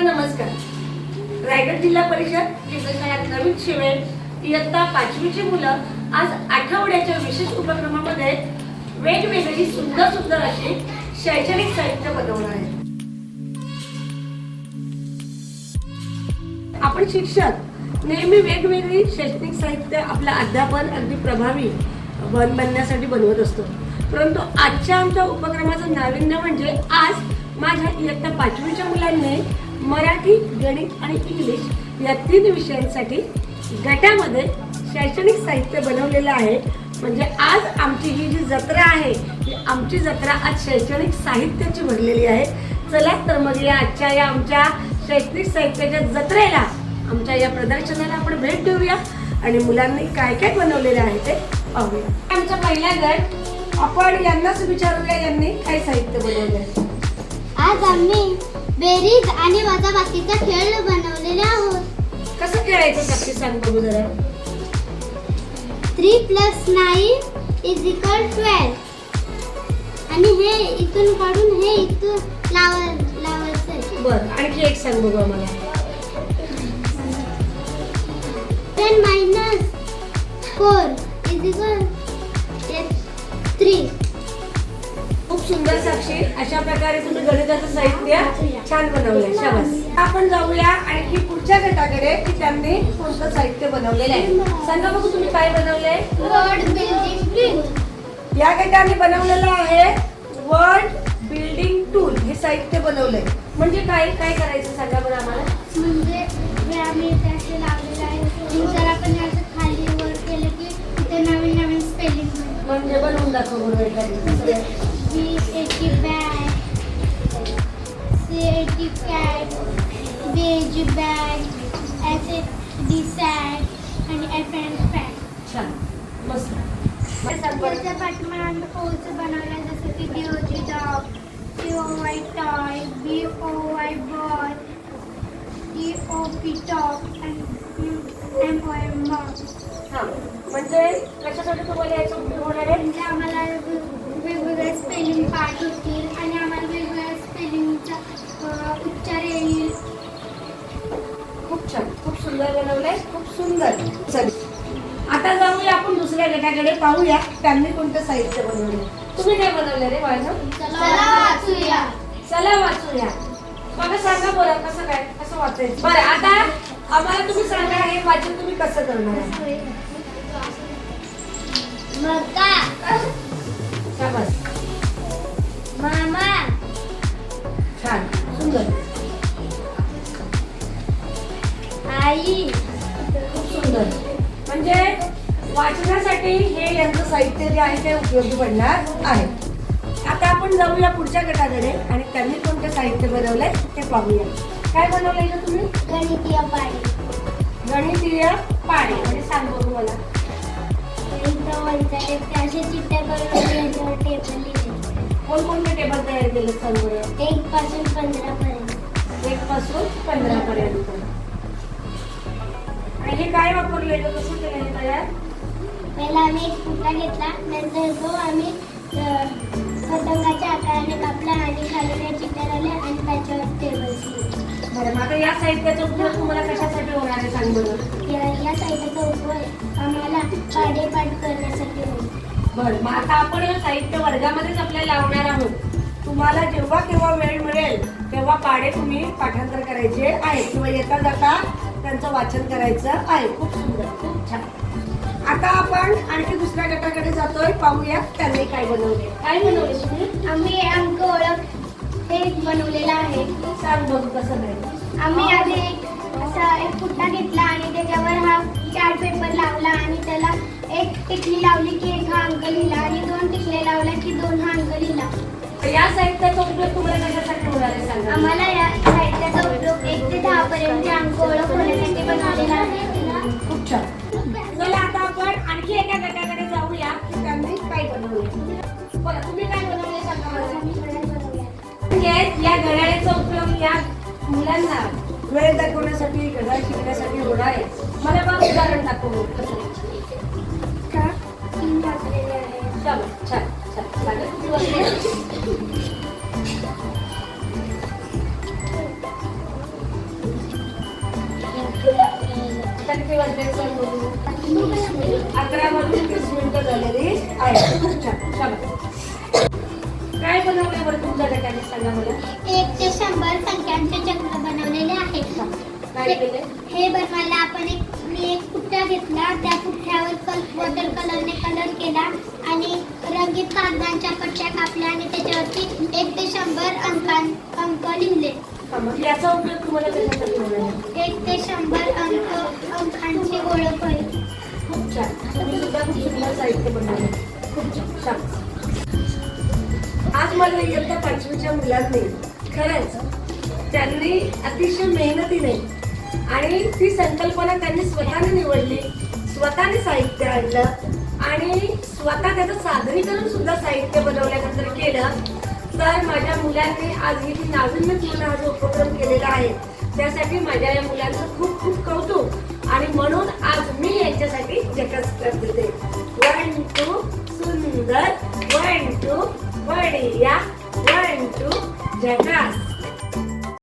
नमस्कार. रायगड जिल्हा परिषद केंद्र शाळेत नवीन शिवेल इयत्ता 5वीची मुलं आज आठवड्याच्या विशेष उपक्रमामध्ये वेगवेगळी सुंदर अशी शैक्षणिक साहित्य बनवणार आहेत. आपण शिक्षक नेहमी वेगवेगळी शैक्षणिक साहित्य आपलं अध्यापन अगदी प्रभावी बनवण्यासाठी बनवत असतो. परंतु आजच्या आमच्या उपक्रमाचं नाविन्य म्हणजे आज माझ्या इयत्ता 5वीच्या मुलांनी मराठी, गणित आणि इंग्लिश या 3 विषयांसाठी गटामध्ये शैक्षणिक साहित्य बनवलेलं आहे. म्हणजे आज आमची ही जी जत्रा आहे ही आमची जत्रा आज शैक्षणिक साहित्याची भरलेली आहे. चला तर मग या आजच्या या आमच्या शैक्षणिक साहित्याच्या जत्रेला आमच्या या प्रदर्शनाला आपण भेट देऊया आणि मुलांनी काय काय बनवलेले आहे ते पाहूया. आमचा पहिला गट आपण यांनाच विचारूया यांनी काय साहित्य बनवले. आज आम्ही बेरीज आणि वजाबाकीचा खेळ बनवलेले आहोत. कसं खेळायचं नक्की सांग बघू जरा. 3 + 9 = 12 आणि हे इथून काढून हे इथून लावायचं. बर आणखी एक सांग बघू आम्हाला. 10 - 4 = 3. खूप सुंदर साक्षी. अशा प्रकारे तुम्ही गणिताचं साहित्य छान बनवलंय. शाबास. आपण जाऊया आणखी पुढच्या गटाकडे की त्यांनी कोणतं साहित्य बनवलेलं आहे. सांगा बघू तुम्ही काय बनवलंय. Word building tool. या गटाने बनवलेलं आहे वर्ड बिल्डिंग टूल. हे साहित्य बनवलंय म्हणजे काय काय करायचं सांगा बरं आम्हाला. म्हणजे हे आम्ही त्याचे लावलेलं आहे. जर आपण याचं खाली वर केलं की तिथे नवीन स्पेलिंग म्हणजे बनवून दाखव बरोबर एखादी. B80 bag, C80 cat, BG bag, SD sad आणि FN fan. छान मस्त. त्याच्या पाठीमागे आम्ही पोच बनवला जसं की DOG dog, TOY toy, BOY ball, TOP top आणि MOM mom. हा म्हणजे कशासाठी तुम्हाला याचा उपयोग होणार आहे. म्हणजे आम्हाला वेगवेगळे स्पेलिंग पाठ होतील आणि आम्हाला वेगवेगळ्या स्पेलिंगचा उच्चार येईल. खूप छान, खूप सुंदर बनवलंय. खूप सुंदर. चल आता जाऊया आपण दुसऱ्या गटाकडे पाहूया त्यांनी कोणतं साहित्य बनवले. तुम्ही काय बनवले रे बाळा. चला वाचूया. मला सांगा बरं कसं काय कसं वाचायचं. बरं आता आम्हाला तुम्ही सांगा हे वाचन तुम्ही कसं करणार आहे. शाबास. मामा छान सुंदर. आई खूप सुंदर. म्हणजे वाचनासाठी हे यांचं साहित्य जे आहे ते उपयोगी पडणार आहे. आता आपण जाऊया पुढच्या गटाकडे आणि त्यांनी कोणतं साहित्य बनवलंय ते पाहूया. काय बनवलंय का तुम्ही. गणितीय पाढे. गणितीय पाढे म्हणजे सांग बघू मला. असे चिठ्ठ्या करून याच्यावर टेबल लिहिले. कोणकोणते टेबल तयार केले सांग बरं. 1 पासून 15 पर्यंत. 1 पासून 15 पर्यंत. आणि हे काय वापरले कसं केलं हे तयार. पहिला आम्ही एक फुटा घेतला नंतर तो आम्ही पतंगाच्या आकाराने कापला आणि खाली त्या चिठ्ठ्या लावल्या आणि त्याच्यावर टेबल. बरं आता या साहित्याचा उपयोग तुम्हाला कशासाठी होणार आहे सांग बरं. या साहित्याचा उपयोग आम्हाला पाढे-पाठ करण्यासाठी होईल. बरं मग आता आपण हे साहित्य वर्गामध्येच आपल्याला लावणार आहोत. तुम्हाला जेव्हा केव्हा वेळ मिळेल तेव्हा पाढे तुम्ही पाठांतर करायचे आहे किंवा येता जाता त्यांचं वाचन करायचं आहे. खूप सुंदर, खूप छान. आता आपण आणखी दुसऱ्या गटाकडे जातोय. पाहूया त्यांनी काय बनवले. काय बनवले तुम्ही. आम्ही अंक ओळख हे बनवलेलं आहे. सांग बघू कसं नाही. आम्ही आधी असा एक फुटा घेतला आणि त्याच्यावर हा चार्ट पेपर लावला आणि त्याला एक टिकली लावली की 1 हा अंक लिहिला आणि 2 टिकले लावल्या की 2 हा अंक लिहिला. या साहित्याचा उपयोग तुम्हाला कशासाठी होणार आहे सांगा. आम्हाला या साहित्याचा उपयोग 1 ते 10 पर्यंतचे अंक ओळख होण्यासाठी बनवलेला आहे. खूप छान. चला आता आपण आणखी एका गटाकडे जाऊया की त्यांनी काय बनवले. बरं तुम्ही काय बनवले सांगा मला. या घड्याळाचा उपयोग या मुलांना वेळ दाखवण्यासाठी घड्याळ शिकण्यासाठी होणार आहे. मला बघ उदाहरण दाखवू. का 3 वाजलेले आहे. छान छान छान. किती वाजले. आता किती वाजले सर बघू? 11 वाजून 30 मिनिटं झालेली आहे. खूप छान. शाबास. काय बनवलंय बरं तुमच्या गटाने सांगा मला. 1 ते 100 संख्यांचे चक्र बनवलेले आहेत. काय केलंय? हे बनवायला मी एक पुठ्ठा घेतला, त्या पुठ्ठ्यावर वॉटर कलरने कलर केला आणि रंगीत कागदांच्या पट्ट्या कापल्या आणि त्याच्यावरती 1 ते 100 अंक लिहिले. मग याचा उपयोग तुम्हाला कशासाठी होणार आहे? 1 ते 100 अंकांची ओळख होईल. खूप छान. तुम्ही सुद्धा खूप सुंदर साहित्य बनवले. खूप छान. आज मला इयत्ता 5वीच्या मुलांनी खरंच त्यांनी अतिशय मेहनतीने आणि ती संकल्पना त्यांनी स्वतःने निवडली, स्वतःने साहित्य आणलं आणि स्वतः त्याचं सादरीकरण सुद्धा साहित्य बनवल्यानंतर केलं. तर माझ्या मुलांनी आज ही नाविन्यपूर्ण हा जो उपक्रम केलेला आहे त्यासाठी माझ्या या मुलांचं खूप खूप कौतुक आणि म्हणून आज मी यांच्यासाठी जकास करते. 1 2 सुंदर, 1 2 बढिया, 1 2 झकास.